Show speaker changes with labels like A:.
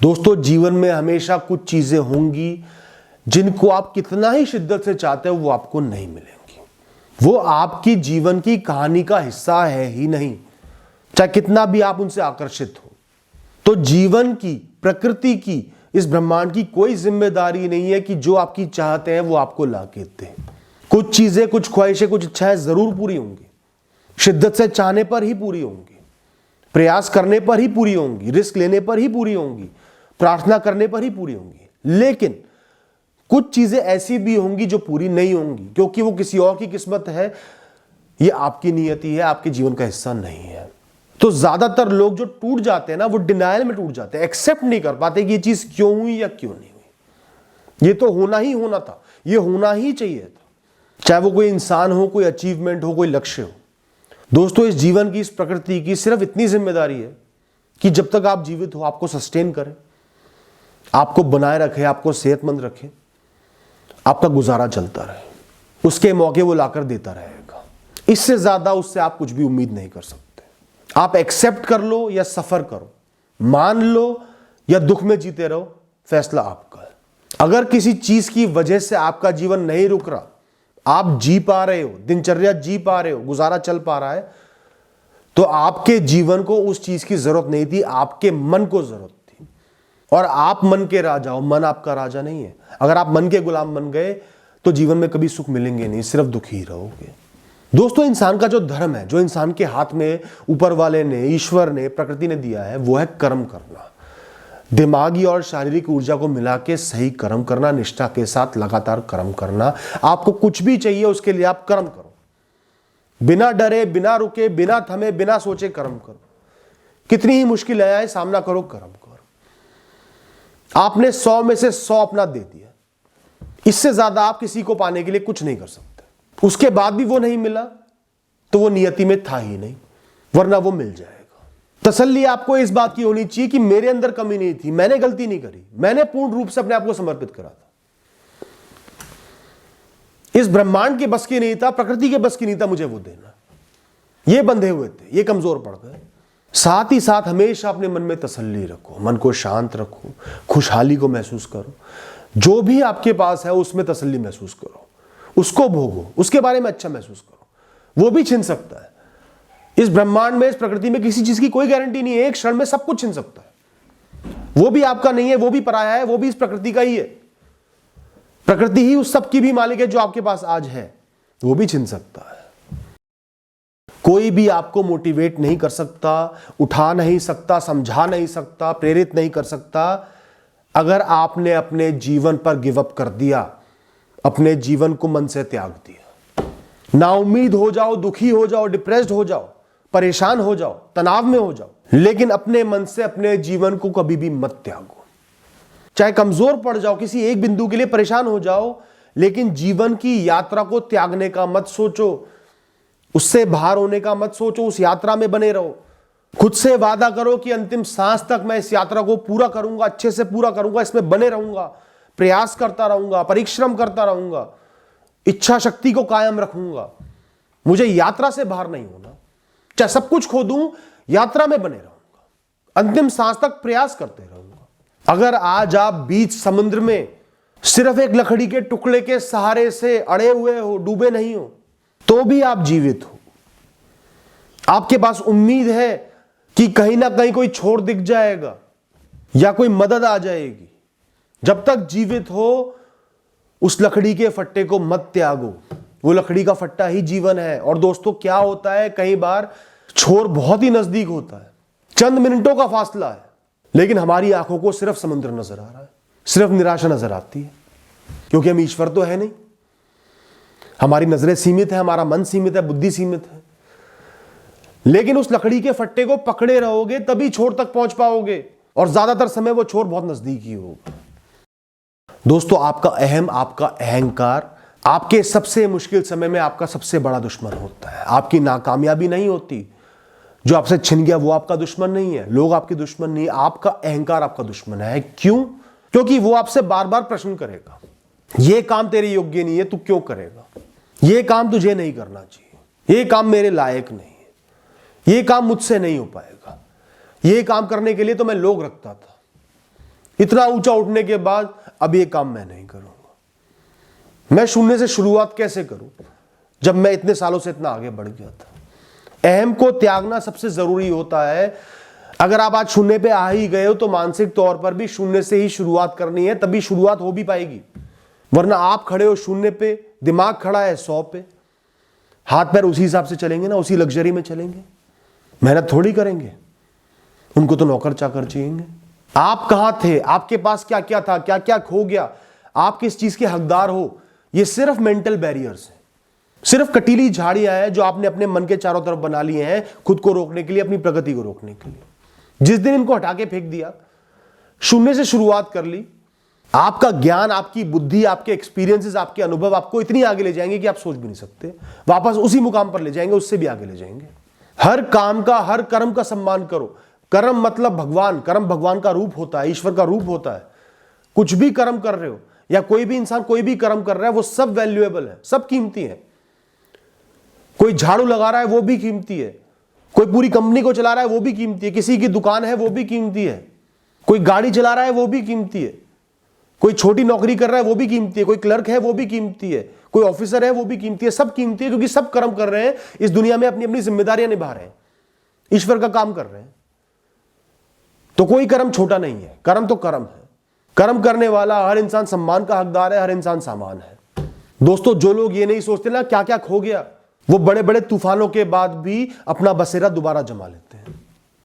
A: दोस्तों, जीवन में हमेशा कुछ चीजें होंगी जिनको आप कितना ही शिद्दत से चाहते हो वो आपको नहीं मिलेंगी। वो आपकी जीवन की कहानी का हिस्सा है ही नहीं, चाहे कितना भी आप उनसे आकर्षित हो। तो जीवन की, प्रकृति की, इस ब्रह्मांड की कोई जिम्मेदारी नहीं है कि जो आपकी चाहते हैं वो आपको ला के दे। कुछ चीजें, कुछ ख्वाहिशें, कुछ इच्छाएं जरूर पूरी होंगी, शिद्दत से चाहने पर ही पूरी होंगी, प्रयास करने पर ही पूरी होंगी, रिस्क लेने पर ही पूरी होंगी, प्रार्थना करने पर ही पूरी होंगी। लेकिन कुछ चीजें ऐसी भी होंगी जो पूरी नहीं होंगी, क्योंकि वो किसी और की किस्मत है, ये आपकी नियति है, आपके जीवन का हिस्सा नहीं है। तो ज्यादातर लोग जो टूट जाते हैं ना, वो डिनायल में टूट जाते हैं, एक्सेप्ट नहीं कर पाते कि ये चीज क्यों हुई या क्यों नहीं हुई। ये तो होना ही होना था, ये होना ही चाहिए था, चाहे वो कोई इंसान हो, कोई अचीवमेंट हो, कोई लक्ष्य हो। दोस्तों, इस जीवन की, इस प्रकृति की सिर्फ इतनी जिम्मेदारी है कि जब तक आप जीवित हो आपको सस्टेन करे, आपको बनाए रखे, आपको सेहतमंद रखे, आपका गुजारा चलता रहे, उसके मौके वो लाकर देता रहेगा। इससे ज्यादा उससे आप कुछ भी उम्मीद नहीं कर सकते। आप एक्सेप्ट कर लो या सफर करो, मान लो या दुख में जीते रहो, फैसला आपका है। अगर किसी चीज की वजह से आपका जीवन नहीं रुक रहा, आप जी पा रहे हो, दिनचर्या जी पा रहे हो, गुजारा चल पा रहा है, तो आपके जीवन को उस चीज की जरूरत नहीं थी, आपके मन को जरूरत थी। और आप मन के राजा हो, मन आपका राजा नहीं है। अगर आप मन के गुलाम बन गए तो जीवन में कभी सुख मिलेंगे नहीं, सिर्फ दुखी रहोगे। दोस्तों, इंसान का जो धर्म है, जो इंसान के हाथ में ऊपर वाले ने, ईश्वर ने, प्रकृति ने दिया है, वो है कर्म करना। दिमागी और शारीरिक ऊर्जा को मिला के सही कर्म करना, निष्ठा के साथ लगातार कर्म करना। आपको कुछ भी चाहिए उसके लिए आप कर्म करो, बिना डरे, बिना रुके, बिना थमे, बिना सोचे कर्म करो। कितनी ही मुश्किल आए सामना करो, कर्म करो। आपने 100 में से 100 अपना दे दिया, इससे ज्यादा आप किसी को पाने के लिए कुछ नहीं कर सकते। उसके बाद भी वो नहीं मिला तो वो नियति में था ही नहीं, वरना वो मिल जाएगा। तसल्ली आपको इस बात की होनी चाहिए कि मेरे अंदर कमी नहीं थी, मैंने गलती नहीं करी, मैंने पूर्ण रूप से अपने आप को समर्पित करा था। इस ब्रह्मांड के बस की नहीं था, प्रकृति के बस की नहीं था मुझे वो देना। ये बंधे हुए थे, ये कमजोर पड़ गए। साथ ही साथ हमेशा अपने मन में तसल्ली रखो, मन को शांत रखो, खुशहाली को महसूस करो। जो भी आपके पास है उसमें तसल्ली महसूस करो, उसको भोगो, उसके बारे में अच्छा महसूस करो। वो भी छिन सकता है। इस ब्रह्मांड में, इस प्रकृति में किसी चीज की कोई गारंटी नहीं है, एक क्षण में सब कुछ छिन सकता है। वो भी आपका नहीं है, वो भी पराया है, वो भी इस प्रकृति का ही है। प्रकृति ही उस सब की भी मालिक है जो आपके पास आज है, वो भी छिन सकता है। कोई भी आपको मोटिवेट नहीं कर सकता, उठा नहीं सकता, समझा नहीं सकता, प्रेरित नहीं कर सकता, अगर आपने अपने जीवन पर गिव अप कर दिया, अपने जीवन को मन से त्याग दिया। नाउम्मीद हो जाओ, दुखी हो जाओ, डिप्रेस्ड हो जाओ, परेशान हो जाओ, तनाव में हो जाओ, लेकिन अपने मन से अपने जीवन को कभी भी मत त्यागो। चाहे कमजोर पड़ जाओ, किसी एक बिंदु के लिए परेशान हो जाओ, लेकिन जीवन की यात्रा को त्यागने का मत सोचो, उससे बाहर होने का मत सोचो, उस यात्रा में बने रहो। खुद से वादा करो कि अंतिम सांस तक मैं इस यात्रा को पूरा करूंगा, अच्छे से पूरा करूंगा, इसमें बने रहूंगा, प्रयास करता रहूंगा, परिश्रम करता रहूंगा, इच्छा शक्ति को कायम रखूंगा। मुझे यात्रा से बाहर नहीं होना, चाहे सब कुछ खो दूं, यात्रा में बने रहूंगा, अंतिम सांस तक प्रयास करते रहूंगा। अगर आज आप बीच समुद्र में सिर्फ एक लकड़ी के टुकड़े के सहारे से अड़े हुए हो, डूबे नहीं हो, तो भी आप जीवित हो। आपके पास उम्मीद है कि कहीं ना कहीं कोई छोर दिख जाएगा या कोई मदद आ जाएगी। जब तक जीवित हो, उस लकड़ी के फट्टे को मत त्यागो, वो लकड़ी का फट्टा ही जीवन है। और दोस्तों, क्या होता है, कई बार छोर बहुत ही नजदीक होता है, चंद मिनटों का फासला है, लेकिन हमारी आंखों को सिर्फ समुद्र नजर आ रहा है, सिर्फ निराशा नजर आती है, क्योंकि हम ईश्वर तो है नहीं। हमारी नजरें सीमित है, हमारा मन सीमित है, बुद्धि सीमित है। लेकिन उस लकड़ी के फट्टे को पकड़े रहोगे तभी छोर तक पहुंच पाओगे, और ज्यादातर समय वो छोर बहुत नजदीक ही होगा। दोस्तों, आपका अहम, आपका अहंकार आपके सबसे मुश्किल समय में आपका सबसे बड़ा दुश्मन होता है। आपकी नाकामयाबी नहीं होती, जो आपसे छिन गया वो आपका दुश्मन नहीं है, लोग आपके दुश्मन नहीं, आपका अहंकार आपका दुश्मन है। क्यों? क्योंकि वो आपसे बार बार प्रश्न करेगा, ये काम तेरे योग्य नहीं है, तू क्यों करेगा? ये काम तुझे नहीं करना चाहिए, ये काम मेरे लायक नहीं है, ये काम मुझसे नहीं हो पाएगा, ये काम करने के लिए तो मैं लोग रखता था, इतना ऊंचा उठने के बाद अब ये काम मैं नहीं करूंगा। मैं शून्य से शुरुआत कैसे करूं जब मैं इतने सालों से इतना आगे बढ़ गया था। अहम को त्यागना सबसे जरूरी होता है। अगर आप आज शून्य पे आ ही गए हो तो मानसिक तौर पर भी शून्य से ही शुरुआत करनी है, तभी शुरुआत हो भी पाएगी। वरना आप खड़े हो शून्य पे, दिमाग खड़ा है 100 पे, हाथ पैर उसी हिसाब से चलेंगे ना, उसी लग्जरी में चलेंगे, मेहनत थोड़ी करेंगे। उनको तो नौकर चाकर चाहिए। आप कहां थे, आपके पास क्या क्या था, क्या क्या खो गया, आप किस चीज के हकदार हो, ये सिर्फ मेंटल बैरियर्स हैं, सिर्फ कटीली झाड़ियां हैं जो आपने अपने मन के चारों तरफ बना लिए हैं खुद को रोकने के लिए, अपनी प्रगति को रोकने के लिए। जिस दिन इनको हटा के फेंक दिया, शून्य से शुरुआत कर ली, आपका ज्ञान, आपकी बुद्धि, आपके एक्सपीरियंसेस, आपके अनुभव आपको इतनी आगे ले जाएंगे कि आप सोच भी नहीं सकते। वापस उसी मुकाम पर ले जाएंगे, उससे भी आगे ले जाएंगे। हर काम का, हर कर्म का सम्मान करो। कर्म मतलब भगवान, कर्म भगवान का रूप होता है, ईश्वर का रूप होता है। कुछ भी कर्म कर रहे हो या कोई भी इंसान कोई भी कर्म कर रहा है, वो सब वैल्यूएबल है, सब कीमती है। कोई झाड़ू लगा रहा है वो भी कीमती है, कोई पूरी कंपनी को चला रहा है वो भी कीमती है, किसी की दुकान है वो भी कीमती है, कोई गाड़ी चला रहा है वो भी कीमती है, कोई छोटी नौकरी कर रहा है वो भी कीमती है, कोई क्लर्क है वो भी कीमती है, कोई ऑफिसर है वो भी कीमती है। सब कीमती है क्योंकि सब कर्म कर रहे हैं इस दुनिया में, अपनी अपनी जिम्मेदारियां निभा रहे हैं, ईश्वर का काम कर रहे हैं। तो कोई कर्म छोटा नहीं है, कर्म तो कर्म है। कर्म करने वाला हर इंसान सम्मान का हकदार है, हर इंसान सामान है। दोस्तों, जो लोग ये नहीं सोचते ना क्या क्या खो गया, वो बड़े बड़े तूफानों के बाद भी अपना बसेरा दोबारा जमा लेते।